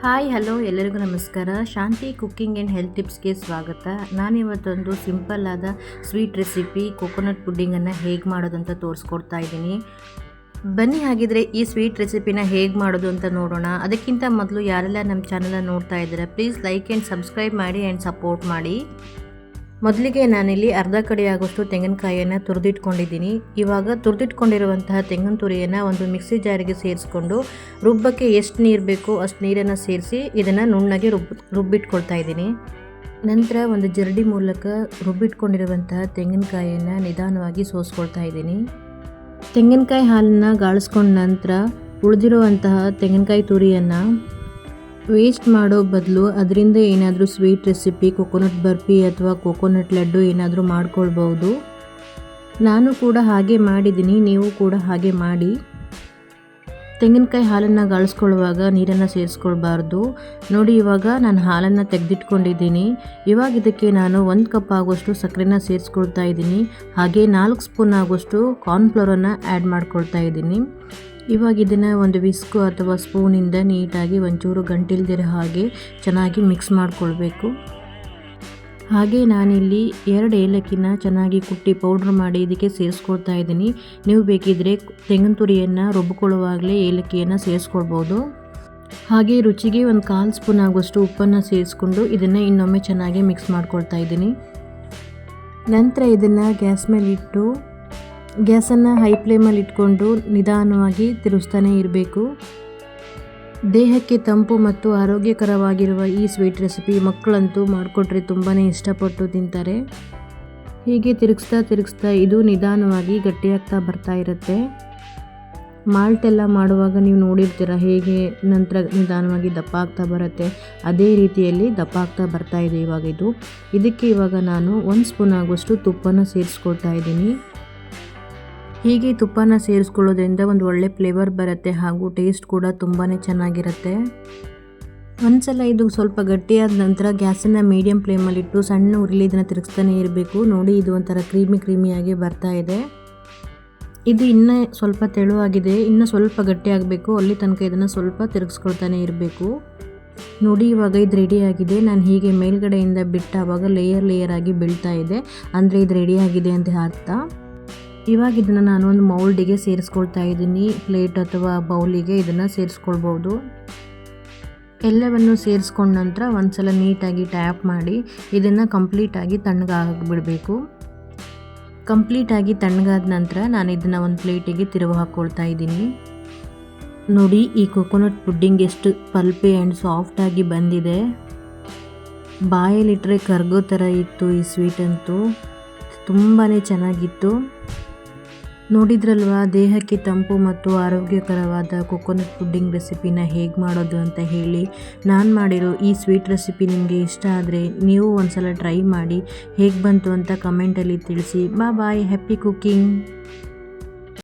Hi hello ಎಲ್ಲರಿಗೂ ನಮಸ್ಕಾರ. ಶಾಂತಿ cooking and health ಟಿಪ್ಸ್ಗೆ ಸ್ವಾಗತ. ನಾನಿವತ್ತೊಂದು ಸಿಂಪಲ್ ಆದ ಸ್ವೀಟ್ ರೆಸಿಪಿ ಕೊಕೊನಟ್ ಪುಡ್ಡಿಂಗನ್ನು ಹೇಗೆ ಮಾಡೋದು ಅಂತ ತೋರಿಸ್ಕೊಡ್ತಾ ಇದ್ದೀನಿ. ಬನ್ನಿ ಹಾಗಿದ್ರೆ ಈ ಸ್ವೀಟ್ ರೆಸಿಪಿನ ಹೇಗೆ ಮಾಡೋದು ಅಂತ ನೋಡೋಣ. ಅದಕ್ಕಿಂತ ಮೊದಲು ಯಾರೆಲ್ಲ ನಮ್ಮ ಚಾನಲ್ನ ನೋಡ್ತಾ ಇದ್ದಾರೆ ಪ್ಲೀಸ್ ಲೈಕ್ ಆ್ಯಂಡ್ ಸಬ್ಸ್ಕ್ರೈಬ್ ಮಾಡಿ ಆ್ಯಂಡ್ ಸಪೋರ್ಟ್ ಮಾಡಿ. ಮೊದಲಿಗೆ ನಾನಿಲ್ಲಿ ಅರ್ಧ ಕಡೆ ಆಗೋಷ್ಟು ತೆಂಗಿನಕಾಯಿಯನ್ನು ತುರಿದಿಟ್ಕೊಂಡಿದ್ದೀನಿ. ಇವಾಗ ತುರಿದಿಟ್ಕೊಂಡಿರುವಂತಹ ತೆಂಗಿನ ತುರಿಯನ್ನು ಒಂದು ಮಿಕ್ಸಿ ಜಾರಿಗೆ ಸೇರಿಸ್ಕೊಂಡು ರುಬ್ಬಕ್ಕೆ ಎಷ್ಟು ನೀರು ಬೇಕೋ ಅಷ್ಟು ನೀರನ್ನು ಸೇರಿಸಿ ಇದನ್ನು ನುಣ್ಣಗೆ ರುಬ್ಬಿಟ್ಕೊಳ್ತಾ ಇದ್ದೀನಿ. ನಂತರ ಒಂದು ಜರಡಿ ಮೂಲಕ ರುಬ್ಬಿಟ್ಕೊಂಡಿರುವಂತಹ ತೆಂಗಿನಕಾಯಿಯನ್ನು ನಿಧಾನವಾಗಿ ಸೋಸ್ಕೊಳ್ತಾ ಇದ್ದೀನಿ. ತೆಂಗಿನಕಾಯಿ ಹಾಲನ್ನು ಗಾಳಿಸ್ಕೊಂಡ ನಂತರ ಉಳಿದಿರುವಂತಹ ತೆಂಗಿನಕಾಯಿ ತುರಿಯನ್ನು ವೇಸ್ಟ್ ಮಾಡೋ ಬದಲು ಅದರಿಂದ ಏನಾದರೂ ಸ್ವೀಟ್ ರೆಸಿಪಿ, ಕೊಕೊನಟ್ ಬರ್ಫಿ ಅಥವಾ ಕೊಕೊನಟ್ ಲಡ್ಡು ಏನಾದರೂ ಮಾಡ್ಕೊಳ್ಬೋದು. ನಾನು ಕೂಡ ಹಾಗೆ ಮಾಡಿದ್ದೀನಿ, ನೀವು ಕೂಡ ಹಾಗೆ ಮಾಡಿ. ತೆಂಗಿನಕಾಯಿ ಹಾಲನ್ನು ಗಾಳಿಸ್ಕೊಳ್ಳುವಾಗ ನೀರನ್ನು ಸೇರಿಸ್ಕೊಳ್ಬಾರ್ದು. ನೋಡಿ, ಇವಾಗ ನಾನು ಹಾಲನ್ನು ತೆಗೆದಿಟ್ಕೊಂಡಿದ್ದೀನಿ. ಇವಾಗ ಇದಕ್ಕೆ ನಾನು 1 ಕಪ್ ಆಗೋಷ್ಟು ಸಕ್ಕರೆನ ಸೇರಿಸ್ಕೊಳ್ತಾ ಇದ್ದೀನಿ. ಹಾಗೆ 4 ಸ್ಪೂನ್ ಆಗೋಷ್ಟು ಕಾರ್ನ್ಫ್ಲೋರನ್ನು ಆ್ಯಡ್ ಮಾಡ್ಕೊಳ್ತಾ ಇದ್ದೀನಿ. ಇವಾಗ ಇದನ್ನು ಒಂದು ವಿಸ್ಕು ಅಥವಾ ಸ್ಪೂನಿಂದ ನೀಟಾಗಿ ಒಂಚೂರು ಗಂಟಿಲ್ದಿರೋ ಹಾಗೆ ಚೆನ್ನಾಗಿ ಮಿಕ್ಸ್ ಮಾಡಿಕೊಳ್ಬೇಕು. ಹಾಗೆ ನಾನಿಲ್ಲಿ 2 ಏಲಕ್ಕಿನ ಚೆನ್ನಾಗಿ ಕುಟ್ಟಿ ಪೌಡ್ರ್ ಮಾಡಿ ಇದಕ್ಕೆ ಸೇರಿಸ್ಕೊಳ್ತಾ ಇದ್ದೀನಿ. ನೀವು ಬೇಕಿದ್ದರೆ ತೆಂಗಿನ ತುರಿಯನ್ನು ರುಬ್ಬಿಕೊಳ್ಳುವಾಗಲೇ ಏಲಕ್ಕಿಯನ್ನು ಸೇರಿಸ್ಕೊಳ್ಬೋದು. ಹಾಗೆ ರುಚಿಗೆ ಒಂದು 1/4 ಸ್ಪೂನ್ ಆಗೋಷ್ಟು ಉಪ್ಪನ್ನು ಸೇರಿಸ್ಕೊಂಡು ಇದನ್ನು ಇನ್ನೊಮ್ಮೆ ಚೆನ್ನಾಗಿ ಮಿಕ್ಸ್ ಮಾಡ್ಕೊಳ್ತಾ ಇದ್ದೀನಿ. ನಂತರ ಇದನ್ನು ಗ್ಯಾಸ್ ಮೇಲಿಟ್ಟು ಗ್ಯಾಸನ್ನು ಹೈ ಫ್ಲೇಮಲ್ಲಿ ಇಟ್ಕೊಂಡು ನಿಧಾನವಾಗಿ ತಿರುಗಿಸ್ತಾನೆ ಇರಬೇಕು. ದೇಹಕ್ಕೆ ತಂಪು ಮತ್ತು ಆರೋಗ್ಯಕರವಾಗಿರುವ ಈ ಸ್ವೀಟ್ ರೆಸಿಪಿ ಮಕ್ಕಳಂತೂ ಮಾಡಿಕೊಟ್ರೆ ತುಂಬಾ ಇಷ್ಟಪಟ್ಟು ತಿಂತಾರೆ. ಹೀಗೆ ತಿರುಗಿಸ್ತಾ ಇದು ನಿಧಾನವಾಗಿ ಗಟ್ಟಿಯಾಗ್ತಾ ಬರ್ತಾ ಇರುತ್ತೆ. ಮಾಲ್ಟ್ ಎಲ್ಲ ಮಾಡುವಾಗ ನೀವು ನೋಡಿರ್ತೀರ ಹೇಗೆ ನಂತರ ನಿಧಾನವಾಗಿ ದಪ್ಪ ಆಗ್ತಾ ಬರುತ್ತೆ. ಅದೇ ರೀತಿಯಲ್ಲಿ ದಪ್ಪ ಆಗ್ತಾ ಬರ್ತಾ ಇದೆ ಇದಕ್ಕೆ ಇವಾಗ ನಾನು 1 ಸ್ಪೂನ್ ಆಗೋಷ್ಟು ತುಪ್ಪನ ಸೇರಿಸ್ಕೊಳ್ತಾ ಇದ್ದೀನಿ. ಹೀಗೆ ತುಪ್ಪನ ಸೇರಿಸ್ಕೊಳ್ಳೋದ್ರಿಂದ ಒಂದು ಒಳ್ಳೆ ಫ್ಲೇವರ್ ಬರುತ್ತೆ ಹಾಗೂ ಟೇಸ್ಟ್ ಕೂಡ ತುಂಬಾ ಚೆನ್ನಾಗಿರುತ್ತೆ. ಒಂದ್ಸಲ ಇದು ಸ್ವಲ್ಪ ಗಟ್ಟಿಯಾದ ನಂತರ ಗ್ಯಾಸನ್ನು ಮೀಡಿಯಂ ಫ್ಲೇಮಲ್ಲಿಟ್ಟು ಸಣ್ಣ ಉರಿಲಿ ಇದನ್ನು ತಿರುಗಿಸ್ತಾನೆ ಇರಬೇಕು. ನೋಡಿ, ಇದು ಒಂಥರ ಕ್ರೀಮಿಯಾಗಿ ಬರ್ತಾ ಇದೆ. ಇದು ಇನ್ನೂ ಸ್ವಲ್ಪ ತೆಳುವಾಗಿದೆ, ಇನ್ನೂ ಸ್ವಲ್ಪ ಗಟ್ಟಿಯಾಗಬೇಕು. ಅಲ್ಲಿ ತನಕ ಇದನ್ನು ಸ್ವಲ್ಪ ತಿರುಗಿಸ್ಕೊಳ್ತಾನೆ ಇರಬೇಕು. ನೋಡಿ, ಇವಾಗ ಇದು ರೆಡಿಯಾಗಿದೆ. ನಾನು ಹೀಗೆ ಮೇಲ್ಗಡೆಯಿಂದ ಬಿಟ್ಟಾವಾಗ ಲೇಯರ್ ಆಗಿ ಬೀಳ್ತಾ ಇದೆ, ಅಂದರೆ ಇದು ರೆಡಿಯಾಗಿದೆ ಅಂತ ಅರ್ಥ. ಇವಾಗ ಇದನ್ನು ನಾನು ಒಂದು ಮೌಲ್ಡಿಗೆ ಸೇರಿಸ್ಕೊಳ್ತಾ ಇದ್ದೀನಿ. ಪ್ಲೇಟ್ ಅಥವಾ ಬೌಲಿಗೆ ಇದನ್ನು ಸೇರಿಸ್ಕೊಳ್ಬೋದು. ಎಲ್ಲವನ್ನು ಸೇರಿಸ್ಕೊಂಡ ನಂತರ ಒಂದ್ಸಲ ನೀಟಾಗಿ ಟ್ಯಾಪ್ ಮಾಡಿ ಇದನ್ನು ಕಂಪ್ಲೀಟಾಗಿ ತಣ್ಣಗಾಗಿಬಿಡಬೇಕು. ಕಂಪ್ಲೀಟಾಗಿ ತಣ್ಣಗಾದ ನಂತರ ನಾನು ಇದನ್ನು ಒಂದು ಪ್ಲೇಟಿಗೆ ತಿರುವು ಹಾಕ್ಕೊಳ್ತಾ ಇದ್ದೀನಿ. ನೋಡಿ, ಈ ಕೊಕೊನಟ್ ಪುಡ್ಡಿಂಗ್ ಎಷ್ಟು ಪಲ್ಪಿ ಆ್ಯಂಡ್ ಸಾಫ್ಟಾಗಿ ಬಂದಿದೆ. ಬಾಯಲ್ಲಿಟ್ಟರೆ ಕರ್ಗೋ ಥರ ಇತ್ತು. ಈ ಸ್ವೀಟ್ ಅಂತೂ ತುಂಬಾ ಚೆನ್ನಾಗಿತ್ತು. ನೋಡಿದ್ರಲ್ವಾ, ದೇಹಕ್ಕೆ ತಂಪು ಮತ್ತು ಆರೋಗ್ಯಕರವಾದ ಕೊಕೊನಟ್ ಪುಡ್ಡಿಂಗ್ ರೆಸಿಪಿನ ಹೇಗೆ ಮಾಡೋದು ಅಂತ ಹೇಳಿ. ನಾನು ಮಾಡಿರೋ ಈ ಸ್ವೀಟ್ ರೆಸಿಪಿ ನಿಮಗೆ ಇಷ್ಟ ಆದರೆ ನೀವು ಒಂದ್ಸಲ ಟ್ರೈ ಮಾಡಿ. ಹೇಗೆ ಬಂತು ಅಂತ ಕಮೆಂಟಲ್ಲಿ ತಿಳಿಸಿ. ಬಾಯ್, ಹ್ಯಾಪಿ ಕುಕ್ಕಿಂಗ್.